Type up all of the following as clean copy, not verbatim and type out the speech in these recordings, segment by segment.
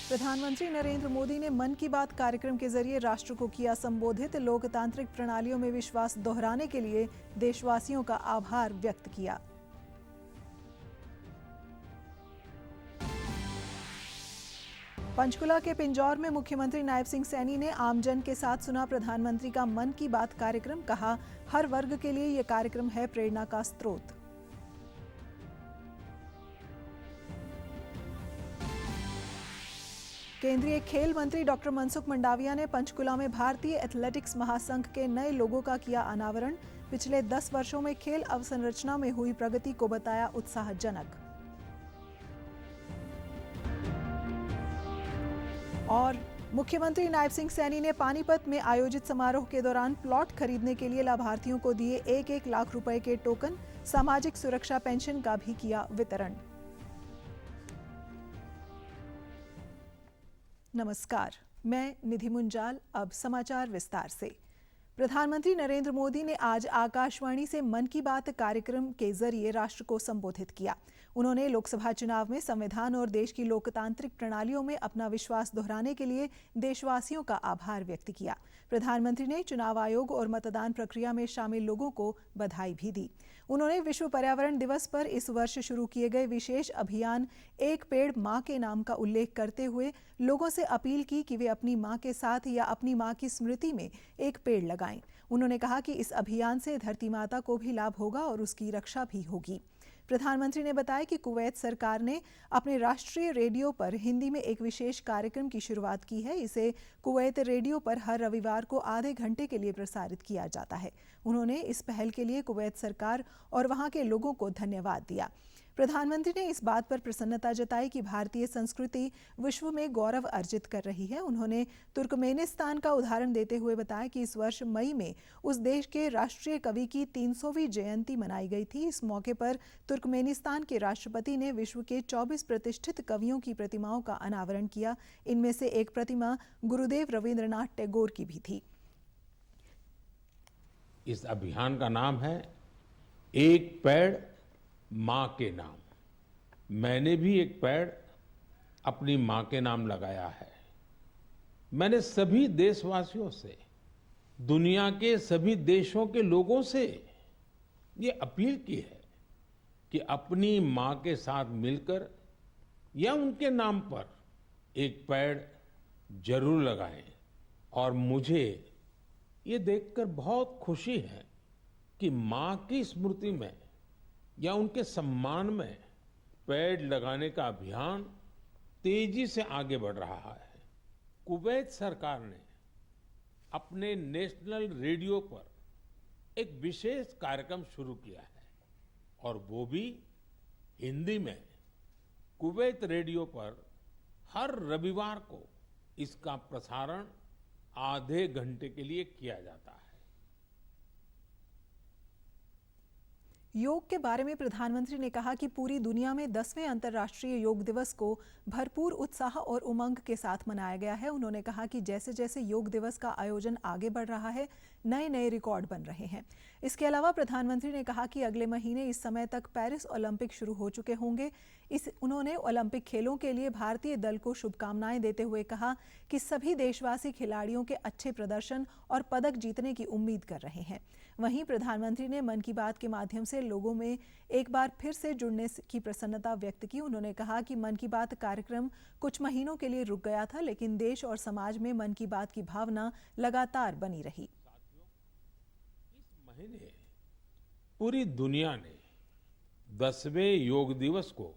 प्रधानमंत्री नरेंद्र मोदी ने मन की बात कार्यक्रम के जरिए राष्ट्र को किया संबोधित। लोकतांत्रिक प्रणालियों में विश्वास दोहराने के लिए देशवासियों का आभार व्यक्त किया। पंचकुला के पिंजौर में मुख्यमंत्री नायब सिंह सैनी ने आमजन के साथ सुना प्रधानमंत्री का मन की बात कार्यक्रम। कहा, हर वर्ग के लिए यह कार्यक्रम है प्रेरणा का स्रोत। केंद्रीय खेल मंत्री डॉक्टर मनसुख मंडाविया ने पंचकुला में भारतीय एथलेटिक्स महासंघ के नए लोगो का किया अनावरण। पिछले 10 वर्षों में खेल अवसंरचना में हुई प्रगति को बताया उत्साहजनक। और मुख्यमंत्री नायब सिंह सैनी ने पानीपत में आयोजित समारोह के दौरान प्लॉट खरीदने के लिए लाभार्थियों को दिए 1-1 लाख रुपए के टोकन। सामाजिक सुरक्षा पेंशन का भी किया वितरण। नमस्कार, मैं निधि मुंजाल। अब समाचार विस्तार से। प्रधानमंत्री नरेंद्र मोदी ने आज आकाशवाणी से मन की बात कार्यक्रम के जरिए राष्ट्र को संबोधित किया। उन्होंने लोकसभा चुनाव में संविधान और देश की लोकतांत्रिक प्रणालियों में अपना विश्वास दोहराने के लिए देशवासियों का आभार व्यक्त किया। प्रधानमंत्री ने चुनाव आयोग और मतदान प्रक्रिया में शामिल लोगों को बधाई भी दी। उन्होंने विश्व पर्यावरण दिवस पर इस वर्ष शुरू किए गए विशेष अभियान एक पेड़ मां के नाम का उल्लेख करते हुए लोगों से अपील की कि वे अपनी मां के साथ या अपनी मां की स्मृति में एक पेड़ लगाएं। उन्होंने कहा कि इस अभियान से धरती माता को भी लाभ होगा और उसकी रक्षा भी होगी। प्रधानमंत्री ने बताया कि कुवैत सरकार ने अपने राष्ट्रीय रेडियो पर हिंदी में एक विशेष कार्यक्रम की शुरुआत की है। इसे कुवैत रेडियो पर हर रविवार को आधे घंटे के लिए प्रसारित किया जाता है। उन्होंने इस पहल के लिए कुवैत सरकार और वहां के लोगों को धन्यवाद दिया। प्रधानमंत्री ने इस बात पर प्रसन्नता जताई कि भारतीय संस्कृति विश्व में गौरव अर्जित कर रही है। उन्होंने तुर्कमेनिस्तान का उदाहरण देते हुए बताया कि इस वर्ष मई में उस देश के राष्ट्रीय कवि की 300वीं जयंती मनाई गई थी। इस मौके पर तुर्कमेनिस्तान के राष्ट्रपति ने विश्व के 24 प्रतिष्ठित कवियों की प्रतिमाओं का अनावरण किया। इनमें से एक प्रतिमा गुरुदेव रविंद्रनाथ टैगोर की भी थी। इस अभियान का नाम है एक पेड़ मां के नाम। मैंने भी एक पेड़ अपनी मां के नाम लगाया है। मैंने सभी देशवासियों से, दुनिया के सभी देशों के लोगों से ये अपील की है कि अपनी मां के साथ मिलकर या उनके नाम पर एक पेड़ जरूर लगाएं। और मुझे ये देखकर बहुत खुशी है कि मां की स्मृति में या उनके सम्मान में पेड़ लगाने का अभियान तेजी से आगे बढ़ रहा है। कुवैत सरकार ने अपने नेशनल रेडियो पर एक विशेष कार्यक्रम शुरू किया है और वो भी हिंदी में। कुवैत रेडियो पर हर रविवार को इसका प्रसारण आधे घंटे के लिए किया जाता है। योग के बारे में प्रधानमंत्री ने कहा कि पूरी दुनिया में 10वें अंतर्राष्ट्रीय योग दिवस को भरपूर उत्साह और उमंग के साथ मनाया गया है। उन्होंने कहा कि जैसे जैसे योग दिवस का आयोजन आगे बढ़ रहा है, नए नए रिकॉर्ड बन रहे हैं। इसके अलावा प्रधानमंत्री ने कहा कि अगले महीने इस समय तक पेरिस ओलंपिक शुरू हो चुके होंगे। उन्होंने ओलंपिक खेलों के लिए भारतीय दल को शुभकामनाएं देते हुए कहा कि सभी देशवासी खिलाड़ियों के अच्छे प्रदर्शन और पदक जीतने की उम्मीद कर रहे हैं। वहीं प्रधानमंत्री ने मन की बात के माध्यम से लोगों में एक बार फिर से जुड़ने की प्रसन्नता व्यक्त की। उन्होंने कहा कि मन की बात कार्यक्रम कुछ महीनों के लिए रुक गया था, लेकिन देश और समाज में मन की बात की भावना लगातार बनी रही। इस महीने पूरी दुनिया ने 10वें योग दिवस को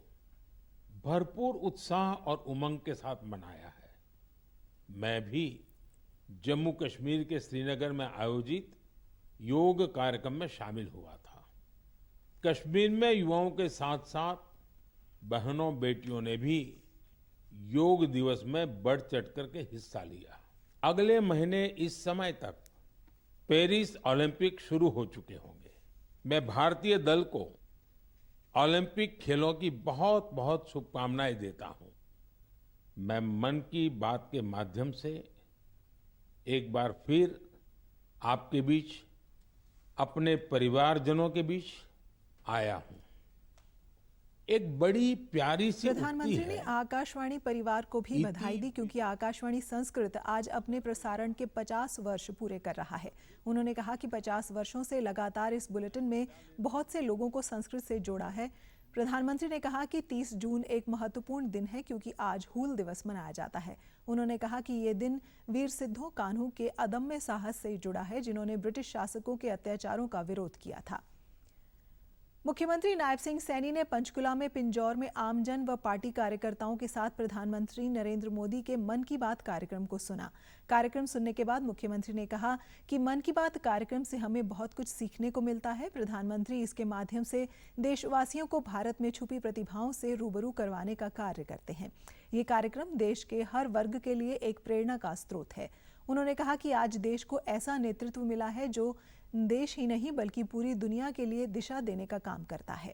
भरपूर उत्साह और उमंग के साथ मनाया है। मैं भी जम्मू कश्मीर के श्रीनगर में आयोजित योग कार्यक्रम में शामिल हुआ था। कश्मीर में युवाओं के साथ साथ बहनों बेटियों ने भी योग दिवस में बढ़ चढ़कर के हिस्सा लिया। अगले महीने इस समय तक पेरिस ओलंपिक शुरू हो चुके होंगे। मैं भारतीय दल को ओलंपिक खेलों की बहुत बहुत शुभकामनाएं देता हूं। मैं मन की बात के माध्यम से एक बार फिर आपके बीच, अपने परिवारजनों के बीच आया हूं। एक बड़ी प्यारी सी उक्ति प्रधानमंत्री ने है। आकाशवाणी परिवार को भी इति बधाई दी क्योंकि आकाशवाणी संस्कृत आज अपने प्रसारण के 50 वर्ष पूरे कर रहा है। उन्होंने कहा कि 50 वर्षों से लगातार इस बुलेटिन में बहुत से लोगों को संस्कृत से जोड़ा है। प्रधानमंत्री ने कहा कि 30 जून एक महत्वपूर्ण दिन है क्योंकि आज हूल दिवस मनाया जाता है। उन्होंने कहा कि ये दिन वीर सिद्धो कान्हू के अदम्य साहस से जुड़ा है, जिन्होंने ब्रिटिश शासकों के अत्याचारों का विरोध किया था। मुख्यमंत्री नायब सिंह सैनी ने पंचकुला में पिंजौर में आमजन व पार्टी कार्यकर्ताओं के साथ प्रधानमंत्री नरेंद्र मोदी के मन की बात कार्यक्रम को सुना। कार्यक्रम सुनने के बाद मुख्यमंत्री ने कहा कि मन की बात कार्यक्रम से हमें बहुत कुछ सीखने को मिलता है। प्रधानमंत्री इसके माध्यम से देशवासियों को भारत में छुपी प्रतिभाओं से रूबरू करवाने का कार्य करते हैं। ये कार्यक्रम देश के हर वर्ग के लिए एक प्रेरणा का स्रोत है। उन्होंने कहा कि आज देश को ऐसा नेतृत्व मिला है जो देश ही नहीं बल्कि पूरी दुनिया के लिए दिशा देने का काम करता है।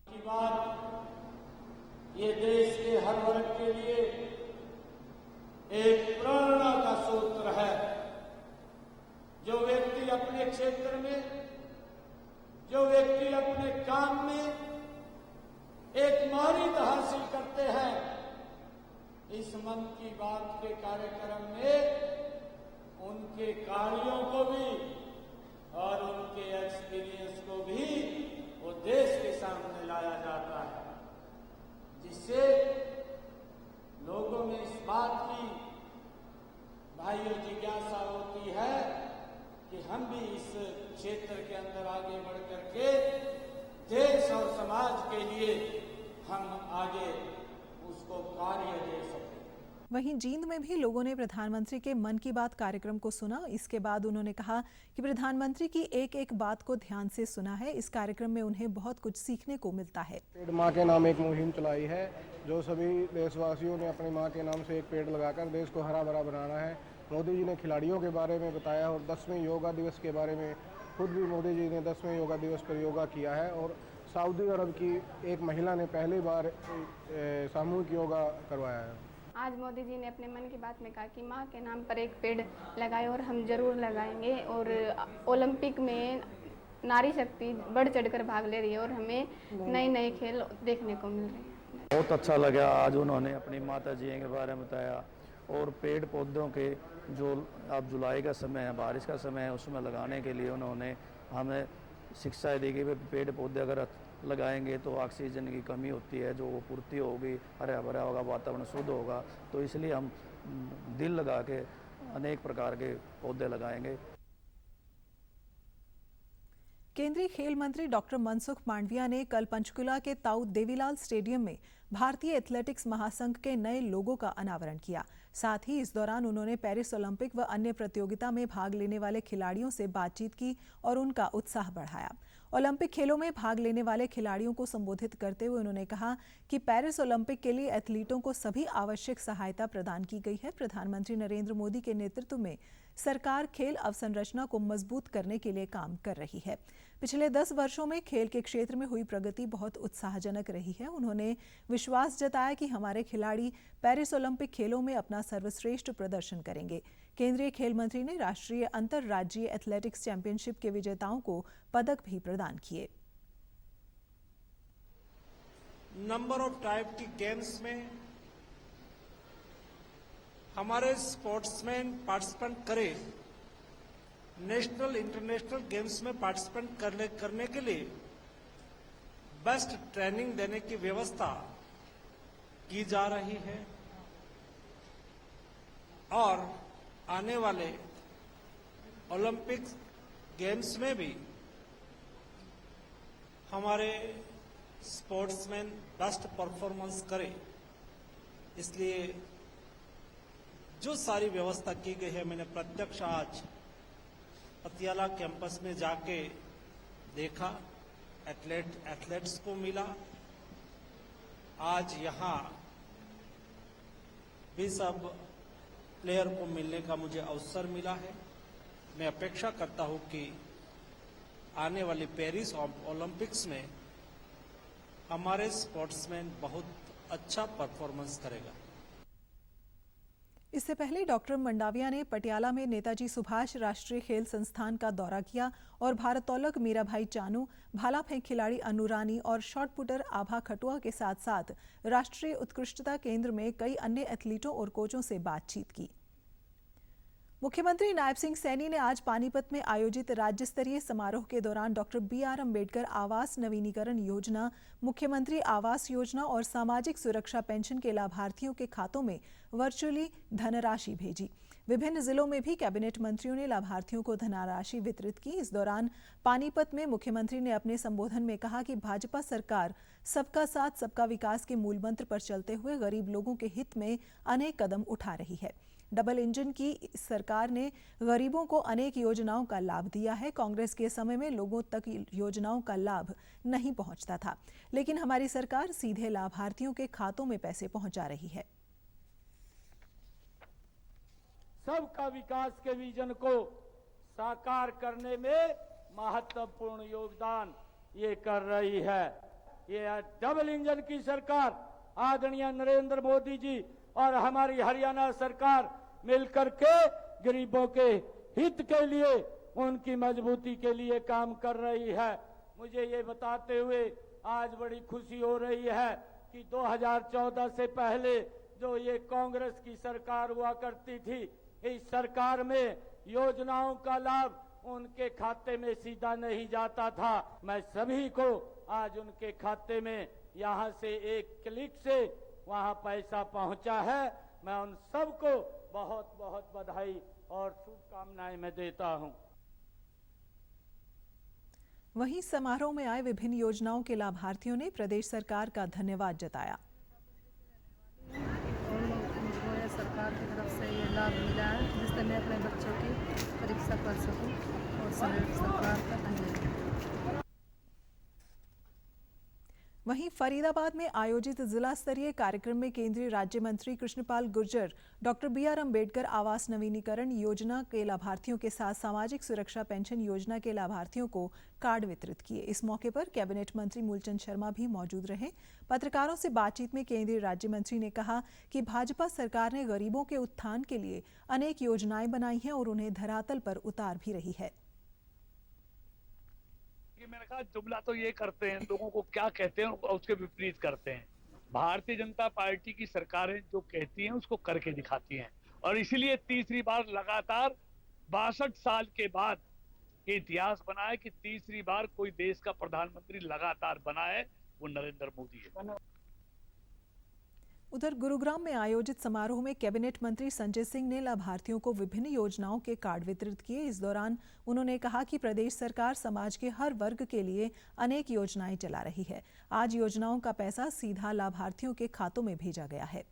की बात ये देश के हर वर्ग के लिए एक प्रेरणा का सूत्र है। जो व्यक्ति अपने क्षेत्र में, जो व्यक्ति अपने काम में एक मारियत हासिल करते हैं, इस मन की बात के कार्यक्रम में उनके कार्यों को भी और उनके एक्सपीरियंस को भी वो देश के सामने लाया जाता है, जिससे लोगों में इस बात की भाइयों जिज्ञासा होती है कि हम भी इस क्षेत्र के अंदर आगे बढ़ करके देश और समाज के लिए हम आगे उसको कार्य दे सकें। वहीं जींद में भी लोगों ने प्रधानमंत्री के मन की बात कार्यक्रम को सुना। इसके बाद उन्होंने कहा कि प्रधानमंत्री की एक एक बात को ध्यान से सुना है। इस कार्यक्रम में उन्हें बहुत कुछ सीखने को मिलता है। पेड़ माँ के नाम एक मुहिम चलाई है, जो सभी देशवासियों ने अपनी माँ के नाम से एक पेड़ लगाकर देश को हरा भरा बनाना है। मोदी जी ने खिलाड़ियों के बारे में बताया और 10वें योगा दिवस के बारे में खुद भी मोदी जी ने 10वें योगा दिवस पर योगा किया है। और सऊदी अरब की एक महिला ने पहली बार सामूहिक योगा करवाया है। आज मोदी जी ने अपने मन की बात में कहा कि माँ के नाम पर एक पेड़ लगाए और हम जरूर लगाएंगे। और ओलंपिक में नारी शक्ति बढ़ चढ़कर भाग ले रही है और हमें नए नए खेल देखने को मिल रहे हैं। बहुत अच्छा लगा आज उन्होंने अपनी माता जी के बारे में बताया और पेड़ पौधों के जो अब जुलाई का समय है, बारिश का समय है, उसमें लगाने के लिए उन्होंने हमें शिक्षाएं दी कि पेड़ पौधे अगर लगाएंगे तो ऑक्सीजन की कमी होती है, जो वो पूर्ति होगी, हरा भरा होगा, वातावरण शुद्ध होगा। तो इसलिए हम दिल लगा के अनेक प्रकार के पौधे लगाएंगे। केंद्रीय खेल मंत्री डॉक्टर मनसुख मांडविया ने कल पंचकुला के ताऊ देवीलाल स्टेडियम में भारतीय एथलेटिक्स महासंघ के नए लोगो का अनावरण किया। साथ ही इस दौरान उन्होंने पेरिस ओलंपिक व अन्य प्रतियोगिता में भाग लेने वाले खिलाड़ियों से बातचीत की और उनका उत्साह बढ़ाया। ओलंपिक खेलों में भाग लेने वाले खिलाड़ियों को संबोधित करते हुए उन्होंने कहा कि पेरिस ओलंपिक के लिए एथलीटों को सभी आवश्यक सहायता प्रदान की गई है। प्रधानमंत्री नरेंद्र मोदी के नेतृत्व में सरकार खेल अवसंरचना को मजबूत करने के लिए काम कर रही है। पिछले 10 वर्षों में खेल के क्षेत्र में हुई प्रगति बहुत उत्साहजनक रही है। उन्होंने विश्वास जताया कि हमारे खिलाड़ी पेरिस ओलंपिक खेलों में अपना सर्वश्रेष्ठ प्रदर्शन करेंगे। केंद्रीय खेल मंत्री ने राष्ट्रीय अंतर्राज्यीय एथलेटिक्स चैंपियनशिप के विजेताओं को पदक भी प्रदान किए। नंबर ऑफ टाइप की गेम्स में हमारे स्पोर्ट्समैन पार्टिसिपेंट करें, नेशनल इंटरनेशनल गेम्स में पार्टिसिपेंट करने के लिए बेस्ट ट्रेनिंग देने की व्यवस्था की जा रही है और आने वाले ओलंपिक गेम्स में भी हमारे स्पोर्ट्समैन बेस्ट परफॉर्मेंस करें। इसलिए जो सारी व्यवस्था की गई है, मैंने प्रत्यक्ष आज पतियाला कैंपस में जाके देखा, एथलेट्स को मिला। आज यहाँ भी सब प्लेयर को मिलने का मुझे अवसर मिला है। मैं अपेक्षा करता हूं कि आने वाली पेरिस ओलंपिक्स में हमारे स्पोर्ट्समैन बहुत अच्छा परफॉर्मेंस करेगा। इससे पहले डॉक्टर मंडाविया ने पटियाला में नेताजी सुभाष राष्ट्रीय खेल संस्थान का दौरा किया और भारोत्तोलक मीराभाई चानू, भाला फेंक खिलाड़ी अनु रानी और शॉट पुटर आभा खटुआ के साथ साथ राष्ट्रीय उत्कृष्टता केंद्र में कई अन्य एथलीटों और कोचों से बातचीत की। मुख्यमंत्री नायब सिंह सैनी ने आज पानीपत में आयोजित राज्य स्तरीय समारोह के दौरान डॉक्टर BR अम्बेडकर आवास नवीनीकरण योजना, मुख्यमंत्री आवास योजना और सामाजिक सुरक्षा पेंशन के लाभार्थियों के खातों में वर्चुअली धनराशि भेजी। विभिन्न जिलों में भी कैबिनेट मंत्रियों ने लाभार्थियों को धनराशि वितरित की। इस दौरान पानीपत में मुख्यमंत्री ने अपने संबोधन में कहा कि भाजपा सरकार सबका साथ सबका विकास के मूल मंत्र पर चलते हुए गरीब लोगों के हित में अनेक कदम उठा रही है। डबल इंजन की सरकार ने गरीबों को अनेक योजनाओं का लाभ दिया है। कांग्रेस के समय में लोगों तक योजनाओं का लाभ नहीं पहुंचता था, लेकिन हमारी सरकार सीधे लाभार्थियों के खातों में पैसे पहुंचा रही है। सबका विकास के विजन को साकार करने में महत्वपूर्ण योगदान ये कर रही है। ये डबल इंजन की सरकार आदरणीय नरेंद्र मोदी जी और हमारी हरियाणा सरकार मिलकर के गरीबों के हित के लिए, उनकी मजबूती के लिए काम कर रही है। मुझे ये बताते हुए आज बड़ी खुशी हो रही है कि 2014 से पहले जो ये कांग्रेस की सरकार हुआ करती थी, इस सरकार में योजनाओं का लाभ उनके खाते में सीधा नहीं जाता था। मैं सभी को आज उनके खाते में यहाँ से एक क्लिक से वहाँ पैसा पहुँचा है। मैं उन सबको बहुत बहुत बधाई और शुभकामनाएं मैं देता हूँ। वहीं समारोह में आए विभिन्न योजनाओं के लाभार्थियों ने प्रदेश सरकार का धन्यवाद जताया। सरकार की तरफ से ये लाभ मिला है जिससे मैं अपने बच्चों की परीक्षा कर सकूं और सरकार का धन्यवाद। वहीं फरीदाबाद में आयोजित जिला स्तरीय कार्यक्रम में केंद्रीय राज्य मंत्री कृष्णपाल गुर्जर डॉक्टर BR अम्बेडकर आवास नवीनीकरण योजना के लाभार्थियों के साथ सामाजिक सुरक्षा पेंशन योजना के लाभार्थियों को कार्ड वितरित किए। इस मौके पर कैबिनेट मंत्री मूलचंद शर्मा भी मौजूद रहे। पत्रकारों से बातचीत में केंद्रीय राज्य मंत्री ने कहा कि भाजपा सरकार ने गरीबों के उत्थान के लिए अनेक योजनाएं बनाई हैं और उन्हें धरातल पर उतार भी रही है। मैंने कहा जुमला तो ये करते हैं, लोगों को क्या कहते हैं उसके विपरीत करते हैं। भारतीय जनता पार्टी की सरकारें जो कहती हैं उसको करके दिखाती हैं और इसीलिए तीसरी बार लगातार 62 साल के बाद ये इतिहास बना है कि तीसरी बार कोई देश का प्रधानमंत्री लगातार बना है, वो नरेंद्र मोदी है। उधर गुरुग्राम में आयोजित समारोह में कैबिनेट मंत्री संजय सिंह ने लाभार्थियों को विभिन्न योजनाओं के कार्ड वितरित किए। इस दौरान उन्होंने कहा कि प्रदेश सरकार समाज के हर वर्ग के लिए अनेक योजनाएं चला रही है। आज योजनाओं का पैसा सीधा लाभार्थियों के खातों में भेजा गया है।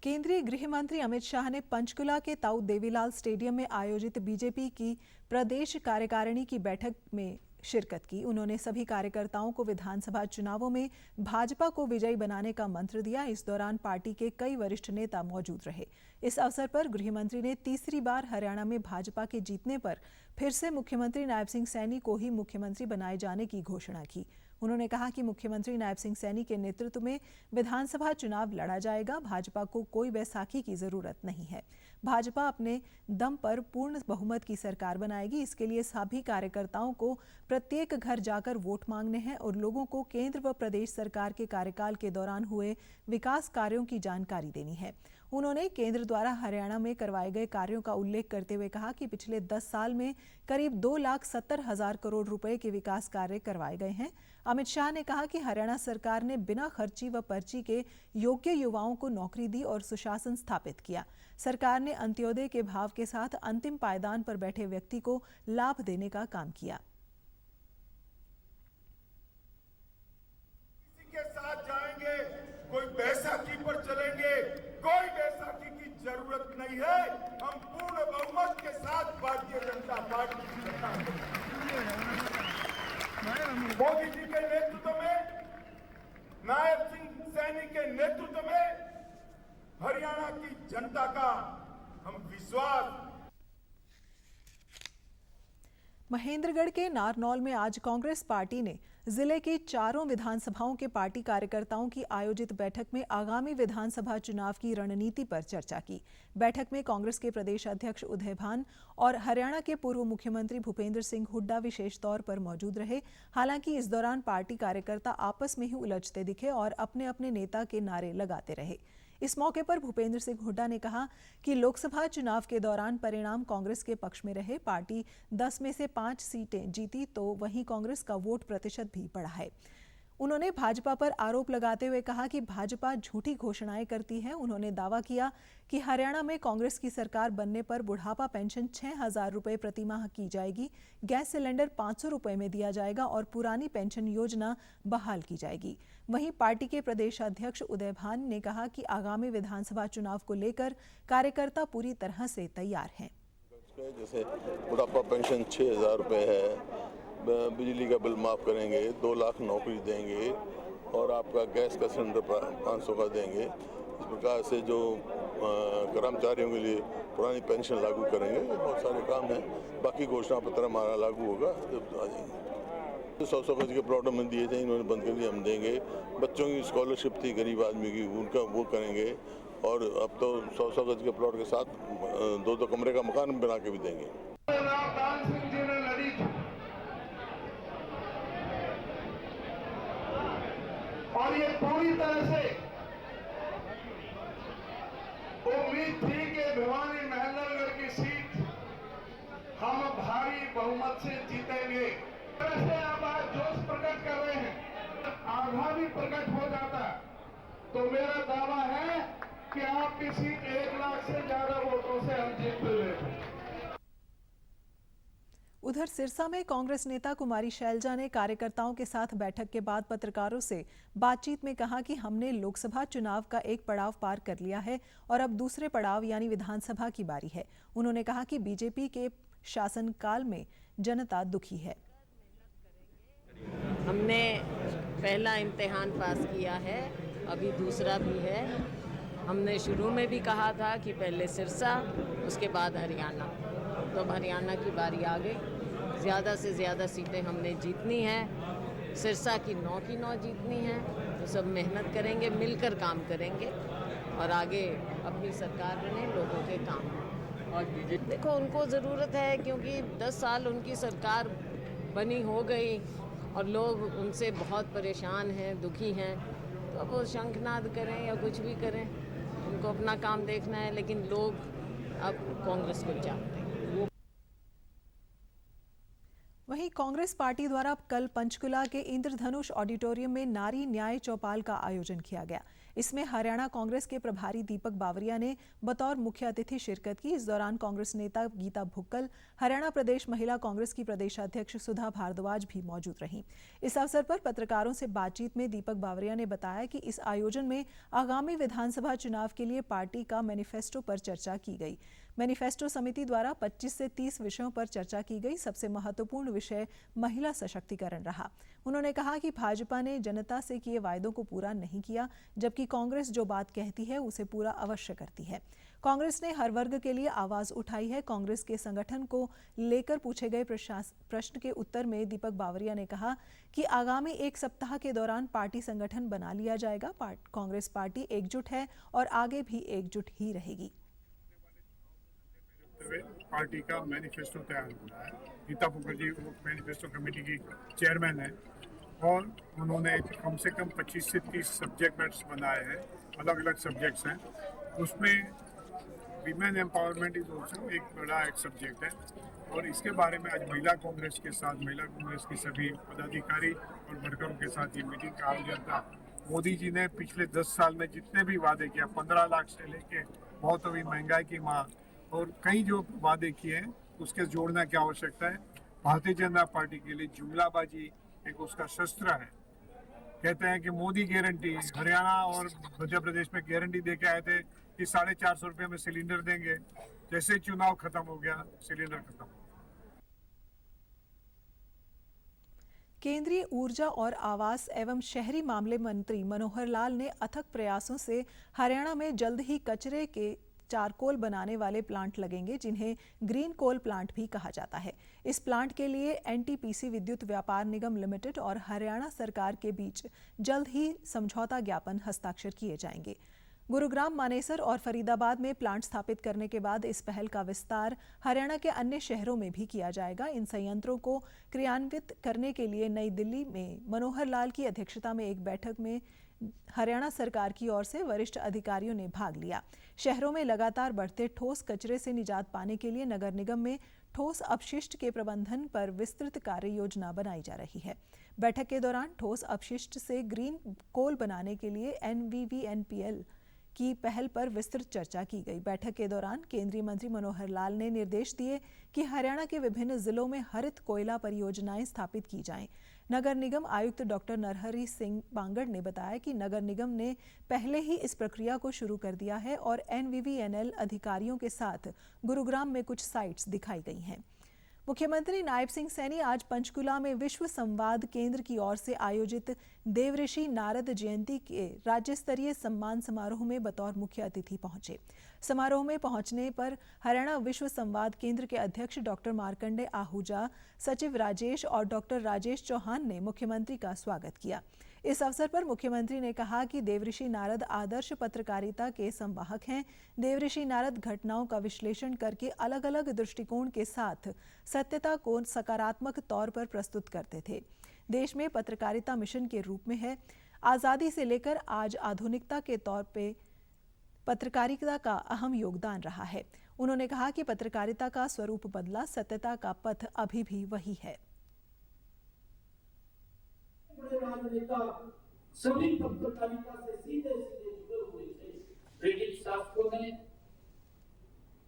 केंद्रीय गृह मंत्री अमित शाह ने पंचकुला के ताऊ देवीलाल स्टेडियम में आयोजित बीजेपी की प्रदेश कार्यकारिणी की बैठक में शिरकत की। उन्होंने सभी कार्यकर्ताओं को विधानसभा चुनावों में भाजपा को विजयी बनाने का मंत्र दिया। इस दौरान पार्टी के कई वरिष्ठ नेता मौजूद रहे। इस अवसर पर गृह मंत्री ने तीसरी बार हरियाणा में भाजपा के जीतने पर फिर से मुख्यमंत्री नायब सिंह सैनी को ही मुख्यमंत्री बनाए जाने की घोषणा की। उन्होंने कहा कि मुख्यमंत्री नायब सिंह सैनी के नेतृत्व में विधानसभा चुनाव लड़ा जाएगा। भाजपा को कोई बैसाखी की जरूरत नहीं है। भाजपा अपने दम पर पूर्ण बहुमत की सरकार बनाएगी। इसके लिए सभी कार्यकर्ताओं को प्रत्येक घर जाकर वोट मांगने हैं और लोगों को केंद्र व प्रदेश सरकार के कार्यकाल के दौरान हुए विकास कार्यों की जानकारी देनी है। उन्होंने केंद्र द्वारा हरियाणा में करवाए गए कार्यों का उल्लेख करते हुए कहा कि पिछले 10 साल में करीब 2,70,000 करोड़ रुपए के विकास कार्य करवाए गए हैं। अमित शाह ने कहा कि हरियाणा सरकार ने बिना खर्ची व पर्ची के योग्य युवाओं को नौकरी दी और सुशासन स्थापित किया। सरकार ने अंत्योदय के भाव के साथ अंतिम पायदान पर बैठे व्यक्ति को लाभ देने का काम किया। किसी के साथ जाएंगे, कोई नहीं है, हम पूर्ण बहुमत के साथ भारतीय जनता पार्टी की सरकार मोदी जी के नेतृत्व में, नायब सिंह सैनी के नेतृत्व में हरियाणा की जनता का हम विश्वास। महेंद्रगढ़ के नारनौल में आज कांग्रेस पार्टी ने जिले की चारों विधानसभाओं के पार्टी कार्यकर्ताओं की आयोजित बैठक में आगामी विधानसभा चुनाव की रणनीति पर चर्चा की। बैठक में कांग्रेस के प्रदेश अध्यक्ष उदय भान और हरियाणा के पूर्व मुख्यमंत्री भूपेंद्र सिंह हुड्डा विशेष तौर पर मौजूद रहे। हालांकि इस दौरान पार्टी कार्यकर्ता आपस में ही उलझते दिखे और अपने अपने नेता के नारे लगाते रहे। इस मौके पर भूपेंद्र सिंह हुड्डा ने कहा कि लोकसभा चुनाव के दौरान परिणाम कांग्रेस के पक्ष में रहे। पार्टी 10 में से 5 सीटें जीती तो वहीं कांग्रेस का वोट प्रतिशत भी बढ़ा है। उन्होंने भाजपा पर आरोप लगाते हुए कहा कि भाजपा झूठी घोषणाएं करती है। उन्होंने दावा किया कि हरियाणा में कांग्रेस की सरकार बनने पर बुढ़ापा पेंशन 6,000 रुपये प्रतिमाह की जाएगी, गैस सिलेंडर 500 रुपये में दिया जाएगा और पुरानी पेंशन योजना बहाल की जाएगी। वहीं पार्टी के प्रदेश अध्यक्ष उदय भान ने कहा कि आगामी विधानसभा चुनाव को लेकर कार्यकर्ता पूरी तरह से तैयार हैं। जैसे बुढ़ापा पेंशन 6,000 रुपये है, बिजली का बिल माफ़ करेंगे, 2 लाख नौकरी देंगे और आपका गैस का सिलेंडर 500 का देंगे। इस प्रकार से जो कर्मचारियों के लिए पुरानी पेंशन लागू करेंगे। बहुत सारे काम हैं। बाकी घोषणा पत्र हमारा लागू होगा जब आ जाएंगे। 100 गज के प्लॉट में दिए थे, इन्होंने बंद कर दिए, हम देंगे। बच्चों की स्कॉलरशिप थी गरीब आदमी की, उनका वो करेंगे। और अब तो 100 गज के प्लॉट के साथ 2-2 कमरे का मकान बना के भी देंगे। और ये पूरी तरह से उम्मीद थी कि भिवानी महेंद्रगढ़ की सीट हम भारी बहुमत से जीतेंगे। ऐसे आप आज जोश प्रकट कर रहे हैं, आधा भी प्रकट हो जाता तो मेरा दावा है कि आपकी सीट 1 लाख से ज्यादा वोटों से हम जीत लेंगे। उधर सिरसा में कांग्रेस नेता कुमारी शैलजा ने कार्यकर्ताओं के साथ बैठक के बाद पत्रकारों से बातचीत में कहा कि हमने लोकसभा चुनाव का एक पड़ाव पार कर लिया है और अब दूसरे पड़ाव यानी विधानसभा की बारी है। उन्होंने कहा कि बीजेपी के शासनकाल में जनता दुखी है। हमने पहला इम्तिहान पास किया है, अभी दूसरा भी है। हमने शुरू में भी कहा था कि पहले सिरसा, उसके बाद हरियाणा, तो अब हरियाणा की बारी आ गई। ज़्यादा से ज़्यादा सीटें हमने जीतनी हैं, सिरसा की 9 की 9 जीतनी हैं। तो सब मेहनत करेंगे, मिलकर काम करेंगे और आगे अपनी सरकार बने, लोगों के काम। और देखो उनको ज़रूरत है, क्योंकि 10 साल उनकी सरकार बनी हो गई और लोग उनसे बहुत परेशान हैं, दुखी हैं। तो अब वो शंखनाद करें या कुछ भी करें, उनको अपना काम देखना है। लेकिन लोग अब कांग्रेस को चाहते हैं। वहीं कांग्रेस पार्टी द्वारा कल पंचकुला के इंद्रधनुष ऑडिटोरियम में नारी न्याय चौपाल का आयोजन किया गया। इसमें हरियाणा कांग्रेस के प्रभारी दीपक बावरिया ने बतौर मुख्य अतिथि शिरकत की। इस दौरान कांग्रेस नेता गीता भुक्कल, हरियाणा प्रदेश महिला कांग्रेस की प्रदेश अध्यक्ष सुधा भारद्वाज भी मौजूद रहीं। इस अवसर पर पत्रकारों से बातचीत में दीपक बावरिया ने बताया कि इस आयोजन में आगामी विधानसभा चुनाव के लिए पार्टी का मैनिफेस्टो पर चर्चा की गई। मैनिफेस्टो समिति द्वारा 25 से 30 विषयों पर चर्चा की गई। सबसे महत्वपूर्ण विषय महिला सशक्तिकरण रहा। उन्होंने कहा कि भाजपा ने जनता से किए वायदों को पूरा नहीं किया, जबकि कांग्रेस जो बात कहती है उसे पूरा अवश्य करती है। कांग्रेस ने हर वर्ग के लिए आवाज उठाई है। कांग्रेस के संगठन को लेकर पूछे गए प्रश्न के उत्तर में दीपक बावरिया ने कहा कि आगामी 1 सप्ताह के दौरान पार्टी संगठन बना लिया जाएगा। कांग्रेस पार्टी एकजुट है और आगे भी एकजुट ही रहेगी। पार्टी का मैनिफेस्टो तैयार हो रहा है। गीता भुक्कल जी मैनिफेस्टो कमेटी की चेयरमैन है और उन्होंने कम से कम 25 से 30 सब्जेक्ट मैट्स बनाए हैं, अलग अलग सब्जेक्ट्स हैं। उसमें वीमेन एम्पावरमेंट इज ऑल्सो एक बड़ा एक सब्जेक्ट है। और इसके बारे में आज महिला कांग्रेस के साथ, महिला कांग्रेस की सभी पदाधिकारी और वर्करों के साथ ये मीटिंग का आयोजन था। मोदी जी ने पिछले 10 साल में जितने भी वादे किया, 15 लाख से लेके बहुत अभी महंगाई की मांग और कई जो वादे किए हैं उसके जोड़ना की आवश्यकता है। भारतीय जनता पार्टी के लिए जुमलाबाजी एक उसका शस्त्र है। कहते हैं कि मोदी गारंटी, हरियाणा और मध्य प्रदेश में गारंटी दे के आए थे कि 450 रुपये में सिलेंडर देंगे। जैसे चुनाव खत्म हो गया, सिलेंडर खत्म हो गया। केंद्रीय ऊर्जा और आवास एवं शहरी मामले मंत्री मनोहर लाल ने अथक प्रयासों से हरियाणा में जल्द ही कचरे के चारकोल बनाने वाले प्लांट लगेंगे, जिन्हें ग्रीन कोल प्लांट भी कहा जाता है। इस प्लांट के लिए एनटीपीसी विद्युत व्यापार निगम लिमिटेड और हरियाणा सरकार के बीच जल्द ही समझौता ज्ञापन हस्ताक्षर किए जाएंगे। गुरुग्राम, मानेसर और फरीदाबाद में प्लांट स्थापित करने के बाद इस पहल का विस्तार हरियाणा के अन्य शहरों में भी किया जाएगा। इन संयंत्रों को क्रियान्वित करने के लिए नई दिल्ली में मनोहर लाल की अध्यक्षता में एक बैठक में हरियाणा सरकार की ओर से वरिष्ठ अधिकारियों ने भाग लिया। शहरों में लगातार बढ़ते ठोस कचरे से निजात पाने के लिए नगर निगम में ठोस अपशिष्ट के प्रबंधन पर विस्तृत कार्य योजना बनाई जा रही है। बैठक के दौरान ठोस अपशिष्ट से ग्रीन कोल बनाने के लिए NVVNPL की पहल पर विस्तृत चर्चा की गई। बैठक के दौरान केंद्रीय मंत्री मनोहर लाल ने निर्देश दिए कि हरियाणा के विभिन्न जिलों में हरित कोयला परियोजनाएं स्थापित की जाएं। नगर निगम आयुक्त डॉक्टर नरहरि सिंह बांगड़ ने बताया कि नगर निगम ने पहले ही इस प्रक्रिया को शुरू कर दिया है और NVVNL अधिकारियों के साथ गुरुग्राम में कुछ साइट्स दिखाई गई हैं। मुख्यमंत्री नायब सिंह सैनी आज पंचकुला में विश्व संवाद केंद्र की ओर से आयोजित देवऋषि नारद जयंती के राज्य स्तरीय सम्मान समारोह में बतौर मुख्य अतिथि पहुंचे। समारोह में पहुंचने पर हरियाणा विश्व संवाद केंद्र के अध्यक्ष डॉक्टर मार्कंडे आहूजा, सचिव राजेश और डॉक्टर राजेश चौहान ने मुख्यमंत्री का स्वागत किया। इस अवसर पर मुख्यमंत्री ने कहा कि देवऋषि नारद आदर्श पत्रकारिता के संवाहक हैं। देवऋषि नारद घटनाओं का विश्लेषण करके अलग अलग दृष्टिकोण के साथ सत्यता को सकारात्मक तौर पर प्रस्तुत करते थे। देश में पत्रकारिता मिशन के रूप में है। आज़ादी से लेकर आज आधुनिकता के तौर पे पत्रकारिता का अहम योगदान रहा है। उन्होंने कहा कि पत्रकारिता का स्वरूप बदला, सत्यता का पथ अभी भी वही है। राजनेता सभी पत्रकारिता से सीधे सीधे जुड़े हुए थे। ब्रिटिश शासकों ने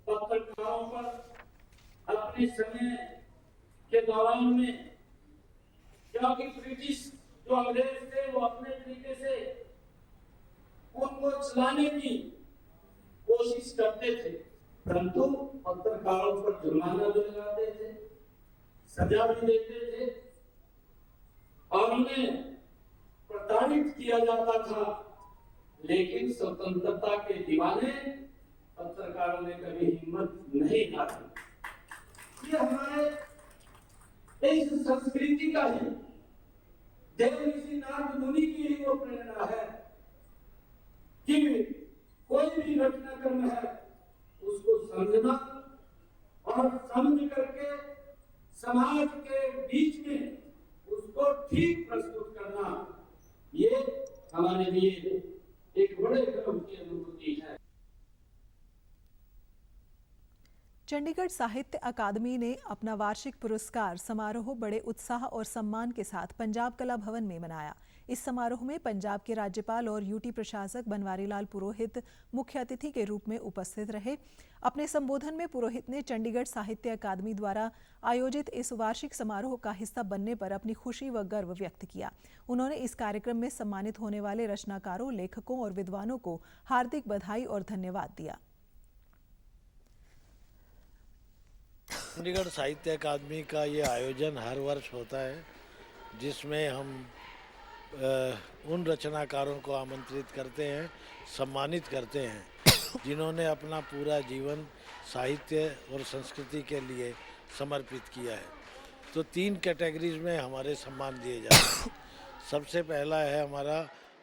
पत्रकारों पर अपने समय के दौरान में, क्योंकि ब्रिटिश जो अंग्रेज थे वो अपने तरीके से उनको चलाने की कोशिश करते थे, परंतु पत्रकारों पर जुर्माना भी लगाते थे, सजा भी देते थे और उन्हें प्रताड़ित किया जाता था। लेकिन स्वतंत्रता के दीवाने पत्रकारों ने कभी हिम्मत नहीं हारी। ये हमारे इस संस्कृति का ही, देवऋषि नारद मुनि की ही वो प्रेरणा है कि कोई भी घटनाक्रम है उसको समझना और समझ करके समाज के बीच में उसको ठीक प्रस्तुत करना, ये हमारे लिए एक बड़े गर्व की अनुभूति है। चंडीगढ़ साहित्य अकादमी ने अपना वार्षिक पुरस्कार समारोह बड़े उत्साह और सम्मान के साथ पंजाब कला भवन में मनाया। इस समारोह में पंजाब के राज्यपाल और यूटी प्रशासक बनवारी लाल पुरोहित मुख्य अतिथि के रूप में उपस्थित रहे। अपने संबोधन में पुरोहित ने चंडीगढ़ साहित्य अकादमी द्वारा आयोजित इस वार्षिक समारोह का हिस्सा बनने पर अपनी खुशी व गर्व व्यक्त किया। उन्होंने इस कार्यक्रम में सम्मानित होने वाले रचनाकारों, लेखकों और विद्वानों को हार्दिक बधाई और धन्यवाद दिया। चंडीगढ़ साहित्य अकादमी का ये आयोजन हर वर्ष होता है, जिसमें हम उन रचनाकारों को आमंत्रित करते हैं, सम्मानित करते हैं जिन्होंने अपना पूरा जीवन साहित्य और संस्कृति के लिए समर्पित किया है। तो 3 कैटेगरीज में हमारे सम्मान दिए जाते हैं। सबसे पहला है हमारा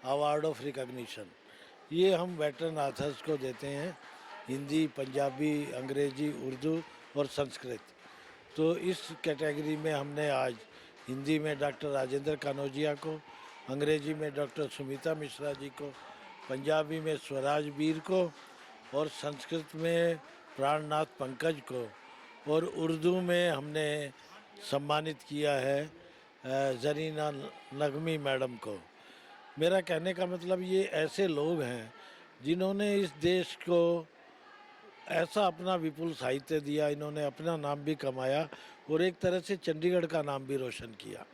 अवार्ड ऑफ रिकॉग्निशन। ये हम वेटरन ऑथर्स को देते हैं, हिंदी, पंजाबी, अंग्रेजी, उर्दू और संस्कृत। तो इस कैटेगरी में हमने आज हिंदी में डॉक्टर राजेंद्र कानोजिया को, अंग्रेजी में डॉक्टर सुमिता मिश्रा जी को, पंजाबी में स्वराज वीर को और संस्कृत में प्राणनाथ पंकज को और उर्दू में हमने सम्मानित किया है जरीना नगमी मैडम को। मेरा कहने का मतलब ये ऐसे लोग हैं जिन्होंने इस देश को ऐसा अपना विपुल साहित्य दिया, इन्होंने अपना नाम भी कमाया और एक तरह से चंडीगढ़ का नाम भी रोशन किया।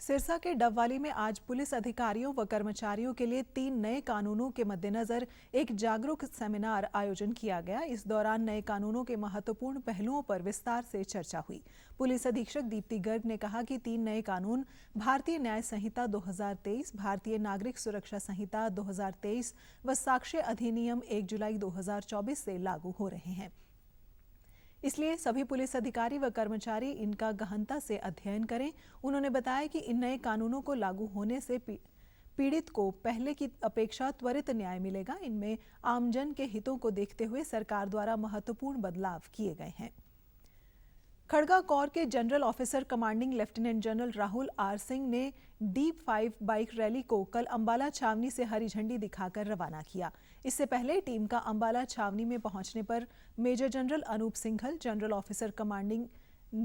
सिरसा के डबवाली में आज पुलिस अधिकारियों व कर्मचारियों के लिए 3 नए कानूनों के मद्देनजर एक जागरूक सेमिनार आयोजन किया गया। इस दौरान नए कानूनों के महत्वपूर्ण पहलुओं पर विस्तार से चर्चा हुई। पुलिस अधीक्षक दीप्ति गर्ग ने कहा कि 3 नए कानून भारतीय न्याय संहिता 2023, भारतीय नागरिक सुरक्षा संहिता 2023 व साक्ष्य अधिनियम 1 जुलाई 2024 से लागू हो रहे हैं। इसलिए सभी पुलिस अधिकारी व कर्मचारी इनका गहनता से अध्ययन करें। उन्होंने बताया कि इन नए कानूनों को लागू होने से पीड़ित को पहले की अपेक्षा त्वरित न्याय मिलेगा। इनमें आमजन के हितों को देखते हुए सरकार द्वारा महत्वपूर्ण बदलाव किए गए हैं। खड़गा कोर के general officer commanding lieutenant general Rahul R Singh ने D5 बाइक रैली को कल अंबाला छावनी से हरी झंडी दिखाकर रवाना किया। इससे पहले टीम का अंबाला छावनी में पहुंचने पर major general Anoop Singhal, general officer commanding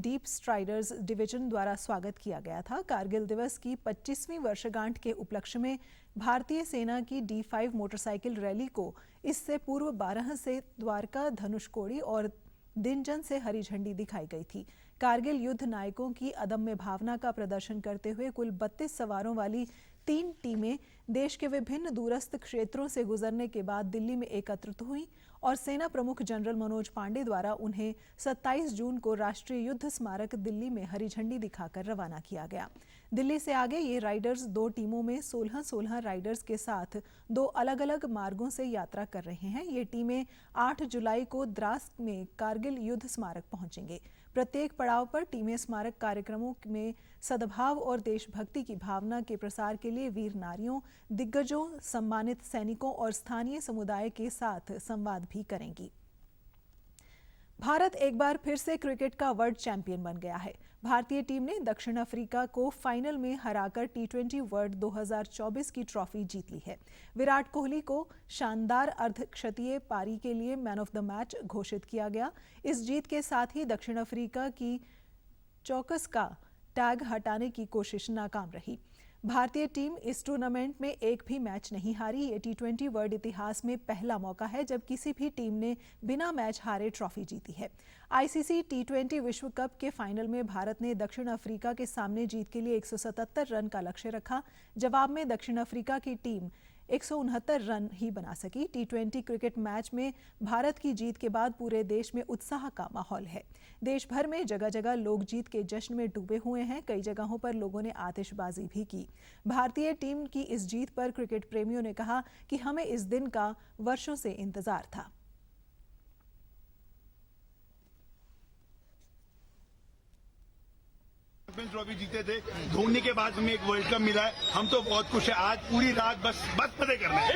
deep striders division द्वारा स्वागत किया गया था। कारगिल दिवस की 25वीं वर्षगांठ के उपलक्ष्य में भारतीय सेना की D5 मोटरसाइकिल रैली को इससे पूर्व 12 से द्वारका, धनुषकोडी और दिनजन से हरी झंडी दिखाई गई थी। कारगिल युद्ध नायकों की अदम्य भावना का प्रदर्शन करते हुए कुल 32 सवारों वाली 3 टीमें देश के विभिन्न दूरस्थ क्षेत्रों से गुजरने के बाद दिल्ली में एकत्रित हुई और सेना प्रमुख जनरल मनोज पांडे द्वारा उन्हें 27 जून को राष्ट्रीय युद्ध स्मारक दिल्ली में हरी झंडी दिखाकर रवाना किया गया। दिल्ली से आगे ये राइडर्स 2 टीमों में 16-16 राइडर्स के साथ 2 अलग-अलग मार्गों से यात्रा कर रहे हैं। ये टीमें 8 जुलाई को द्रास में कारगिल युद्ध स्मारक पहुंचेंगे। प्रत्येक पड़ाव पर टीमें स्मारक कार्यक्रमों में सद्भाव और देशभक्ति की भावना के प्रसार के लिए वीर नारियों, दिग्गजों, सम्मानित सैनिकों और स्थानीय समुदाय के साथ संवाद भी करेंगी। भारत एक बार फिर से क्रिकेट का वर्ल्ड चैंपियन बन गया है। भारतीय टीम ने दक्षिण अफ्रीका को फाइनल में हराकर T20 वर्ल्ड 2024 की ट्रॉफी जीत ली है। विराट कोहली को शानदार अर्धशतकीय पारी के लिए मैन ऑफ द मैच घोषित किया गया। इस जीत के साथ ही दक्षिण अफ्रीका की चौकस का टैग हटाने की कोशिश नाकाम रही। भारतीय टीम इस टूर्नामेंट में एक भी मैच नहीं हारी। ये T20 वर्ल्ड इतिहास में पहला मौका है जब किसी भी टीम ने बिना मैच हारे ट्रॉफी जीती है। ICC T20 विश्व कप के फाइनल में भारत ने दक्षिण अफ्रीका के सामने जीत के लिए 177 रन का लक्ष्य रखा। जवाब में दक्षिण अफ्रीका की टीम 169 रन ही बना सकी। T20 क्रिकेट मैच में भारत की जीत के बाद पूरे देश में उत्साह का माहौल है। देश भर में जगह जगह लोग जीत के जश्न में डूबे हुए हैं। कई जगहों पर लोगों ने आतिशबाजी भी की। भारतीय टीम की इस जीत पर क्रिकेट प्रेमियों ने कहा कि हमें इस दिन का वर्षों से इंतजार था। चैंपियंस ट्रॉफी जीते थे, धोनी के बाद हमें एक वर्ल्ड कप मिला है। हम तो बहुत खुश है। आज पूरी रात बस मजे करना है।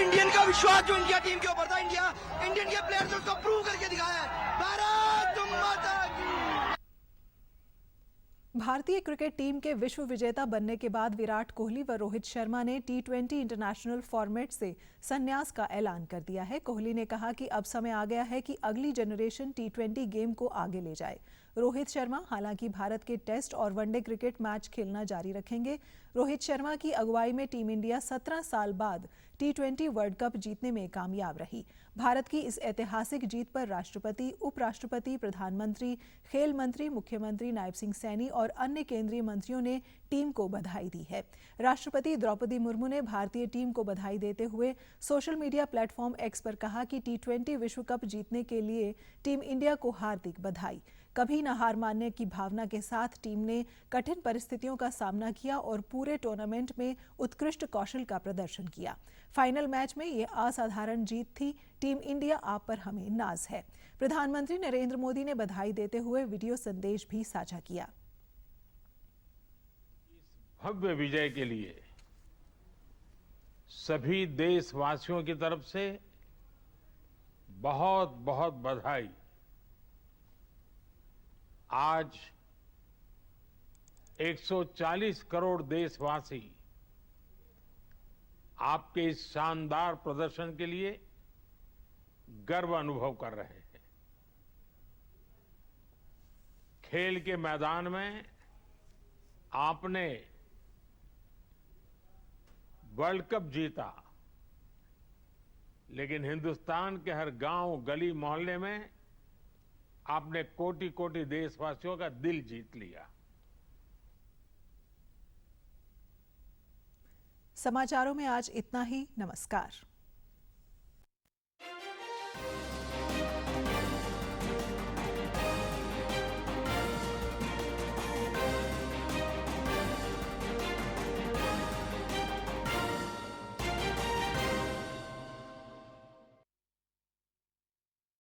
इंडियन का विश्वास जो इंडिया टीम के ऊपर था, इंडियन के प्लेयर्स ने उसको प्रूव करके दिखाया है। भारत माता की। भारतीय क्रिकेट टीम के विश्व विजेता बनने के बाद विराट कोहली व रोहित शर्मा ने T20 इंटरनेशनल फॉर्मेट से संन्यास का ऐलान कर दिया है। कोहली ने कहा कि अब समय आ गया है कि अगली जनरेशन T20 गेम को आगे ले जाए। रोहित शर्मा हालांकि भारत के टेस्ट और वनडे क्रिकेट मैच खेलना जारी रखेंगे। रोहित शर्मा की अगुवाई में टीम इंडिया 17 साल बाद T20 वर्ल्ड कप जीतने में कामयाब रही। भारत की इस ऐतिहासिक जीत पर राष्ट्रपति, उपराष्ट्रपति, प्रधानमंत्री, खेल मंत्री, मुख्यमंत्री नायब सिंह सैनी और अन्य केंद्रीय मंत्रियों ने टीम को बधाई दी है। राष्ट्रपति द्रौपदी मुर्मू ने भारतीय टीम को बधाई देते हुए सोशल मीडिया प्लेटफॉर्म X पर कहा कि T20 विश्व कप जीतने के लिए टीम इंडिया को हार्दिक बधाई। कभी न हार मानने की भावना के साथ टीम ने कठिन परिस्थितियों का सामना किया और पूरे टूर्नामेंट में उत्कृष्ट कौशल का प्रदर्शन किया। फाइनल मैच में ये असाधारण जीत थी। टीम इंडिया, आप पर हमें नाज है। प्रधानमंत्री नरेंद्र मोदी ने बधाई देते हुए वीडियो संदेश भी साझा किया। भव्य विजय के लिए सभी देशवासियों की तरफ से बहुत बहुत बधाई। आज 140 करोड़ देशवासी आपके इस शानदार प्रदर्शन के लिए गर्व अनुभव कर रहे हैं। खेल के मैदान में आपने वर्ल्ड कप जीता, लेकिन हिंदुस्तान के हर गांव, गली, मोहल्ले में आपने कोटि कोटि देशवासियों का दिल जीत लिया। समाचारों में आज इतना ही। नमस्कार।